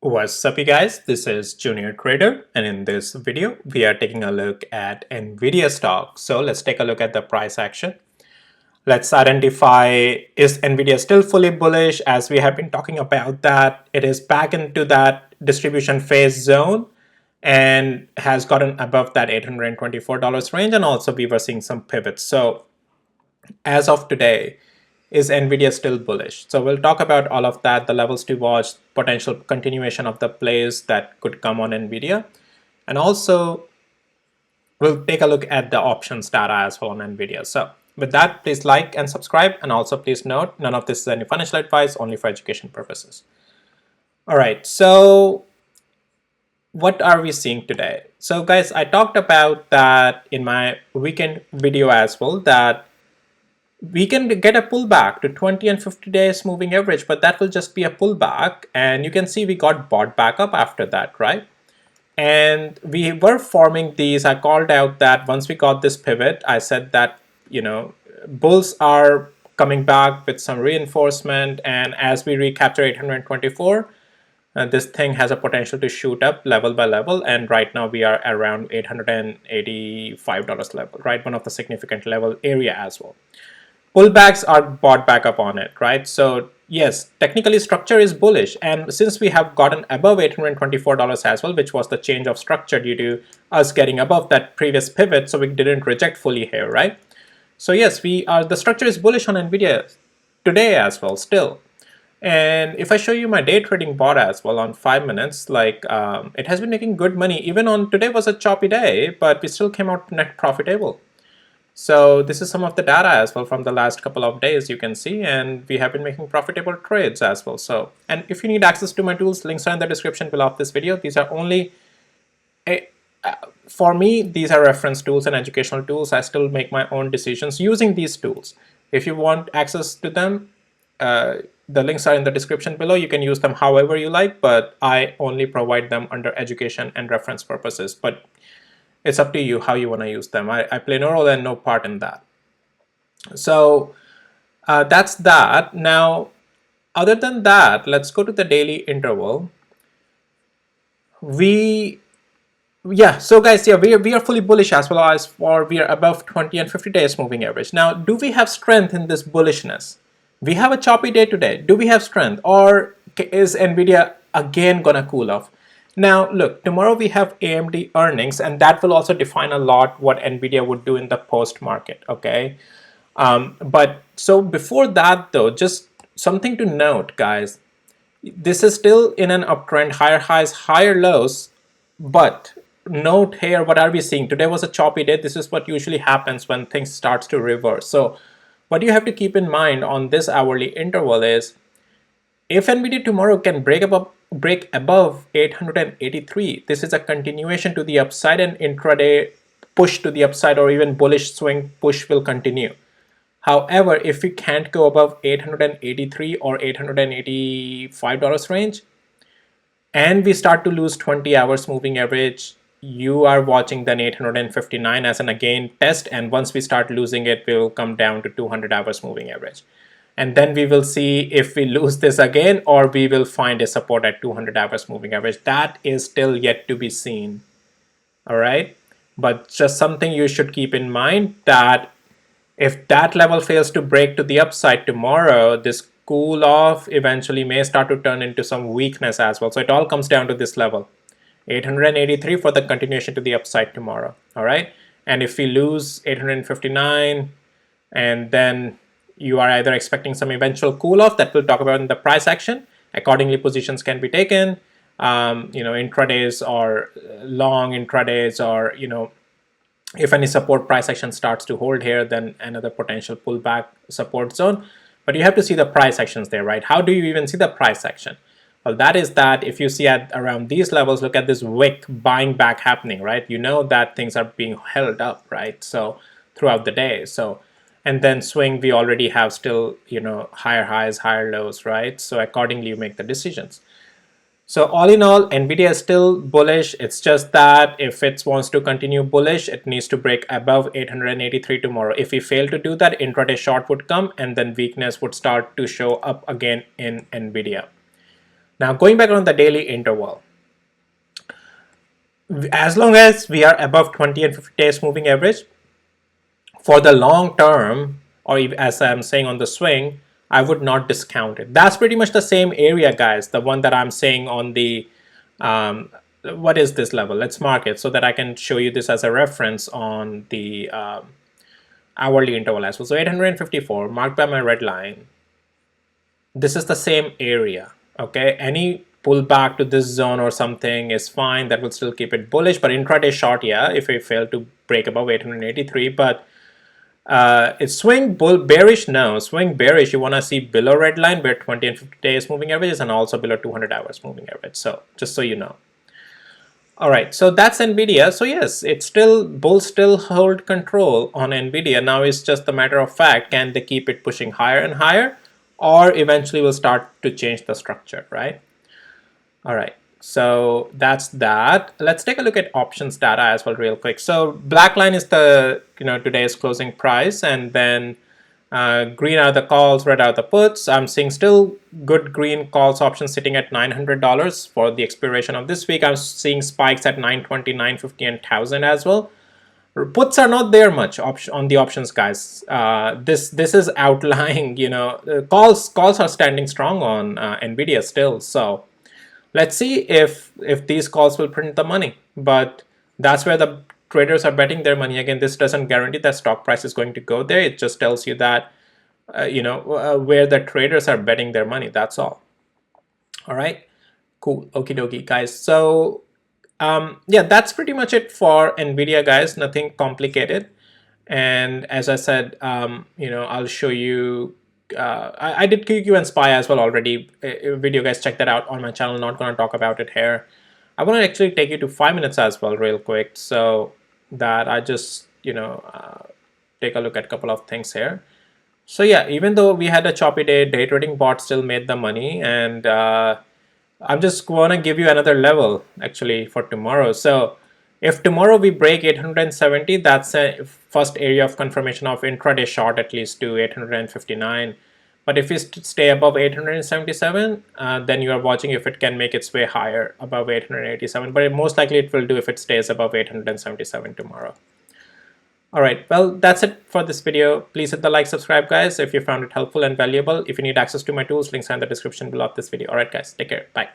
What's up, you guys? This is Junior Trader, and in this video, we are taking a look at Nvidia stock. So let's take a look at the price action. Let's identify, is Nvidia still fully bullish? As we have been talking about that, it is back into that distribution phase zone and has gotten above that $824 range, and also we were seeing some pivots. So as of today, is Nvidia still bullish? So we'll talk about all of that, the levels to watch, potential continuation of the plays that could come on Nvidia. And also we'll take a look at the options data as well on Nvidia. So with that, please like and subscribe. And also please note, none of this is any financial advice, only for education purposes. All right, so what are we seeing today? So guys, I talked about that in my weekend video as well, that we can get a pullback to 20 and 50 days moving average, but that will just be a pullback. And you can see we got bought back up after that, right? And we were forming these. I called out that once we got this pivot, I said that, bulls are coming back with some reinforcement. And as we recapture 824, this thing has a potential to shoot up level by level. And right now we are around $885 level, right? One of the significant level area as well. Pullbacks are bought back up on it, right? So yes, technically structure is bullish, and since we have gotten above $824 as well, which was the change of structure due to us getting above that previous pivot, so we didn't reject fully here, right? So yes, the structure is bullish on Nvidia today as well still. And if I show you my day trading bot as well on 5 minutes, it has been making good money. Even on today was a choppy day, but we still came out net profitable. So this is some of the data as well from the last couple of days, you can see, and we have been making profitable trades as well. So, and if you need access to my tools, links are in the description below of this video. These are only, for me, these are reference tools and educational tools. I still make my own decisions using these tools. If you want access to them, the links are in the description below. You can use them however you like, but I only provide them under education and reference purposes. But it's up to you how you want to use them. I play no role and no part in that. So that's that. Now, other than that, let's go to the daily interval. So guys, yeah, we are fully bullish as well as for we are above 20 and 50 days moving average. Now, do we have strength in this bullishness? We have a choppy day today. Do we have strength, or is Nvidia again gonna cool off? Now, look, tomorrow we have AMD earnings, and that will also define a lot what Nvidia would do in the post market, okay? But so before that, though, just something to note, guys. This is still in an uptrend, higher highs, higher lows, but note here, what are we seeing? Today was a choppy day. This is what usually happens when things starts to reverse. So what you have to keep in mind on this hourly interval is, if Nvidia tomorrow can break above 883, this is a continuation to the upside, and intraday push to the upside or even bullish swing push will continue. However, if we can't go above 883 or $885 range, and we start to lose 20 hours moving average, you are watching then 859 as an again test, and once we start losing it, we will come down to 200 hours moving average. And then we will see if we lose this again, or we will find a support at 200 hours moving average. That is still yet to be seen. All right. But just something you should keep in mind, that if that level fails to break to the upside tomorrow, this cool off eventually may start to turn into some weakness as well. So it all comes down to this level, 883 for the continuation to the upside tomorrow. All right. And if we lose 859, and then you are either expecting some eventual cool off that we'll talk about in the price action. Accordingly, positions can be taken, intradays or long intradays, or, if any support price action starts to hold here, then another potential pullback support zone. But you have to see the price actions there, right? How do you even see the price action? Well, that is that if you see at around these levels, look at this wick buying back happening, right? You know that things are being held up, right? So throughout the day. So, and then swing, we already have still, higher highs, higher lows, right? So accordingly, you make the decisions. So all in all, Nvidia is still bullish. It's just that if it wants to continue bullish, it needs to break above 883 tomorrow. If we fail to do that, intraday short would come, and then weakness would start to show up again in Nvidia. Now going back on the daily interval, as long as we are above 20 and 50 days moving average, for the long term, or as I'm saying on the swing, I would not discount it. That's pretty much the same area, guys. The one that I'm saying on the, what is this level? Let's mark it so that I can show you this as a reference on the hourly interval as well. So 854 marked by my red line. This is the same area. Okay, any pullback to this zone or something is fine. That will still keep it bullish. But intraday short, yeah, if we fail to break above 883, but it's swing bearish. No, swing bearish. You want to see below red line where 20 and 50 days moving averages, and also below 200 hours moving average. So just so you know. All right, so that's Nvidia. So yes, it's still, bulls still hold control on Nvidia. Now it's just a matter of fact, can they keep it pushing higher and higher, or eventually will start to change the structure, right? All right, so that's that. Let's take a look at options data as well real quick. So black line is the, today's closing price, and then green are the calls, red are the puts. I'm seeing still good green calls options sitting at $900 for the expiration of this week. I'm seeing spikes at 920, 950, and 1000 as well. Puts are not there much on the options, guys. This is outlying. Calls are standing strong on Nvidia still. So let's see if these calls will print the money. But that's where the traders are betting their money. Again, this doesn't guarantee that stock price is going to go there. It just tells you that where the traders are betting their money. That's all. All right, cool. Okie dokie, guys. So yeah, that's pretty much it for Nvidia, guys. Nothing complicated. And as I said, I'll show you. I did QQ and SPY as well already. Video, guys, check that out on my channel. Not gonna talk about it here. I want to actually take you to 5 minutes as well real quick, so that I just take a look at a couple of things here. So yeah, even though we had a choppy day trading bot still made the money, and I'm just going to give you another level actually for tomorrow. So if tomorrow we break 870, that's a first area of confirmation of intraday short at least to 859. But if we stay above 877, then you are watching if it can make its way higher above 887. But most likely it will do if it stays above 877 tomorrow. All right, well, that's it for this video. Please hit the like, subscribe, guys, if you found it helpful and valuable. If you need access to my tools, links are in the description below of this video. All right, guys, take care. Bye.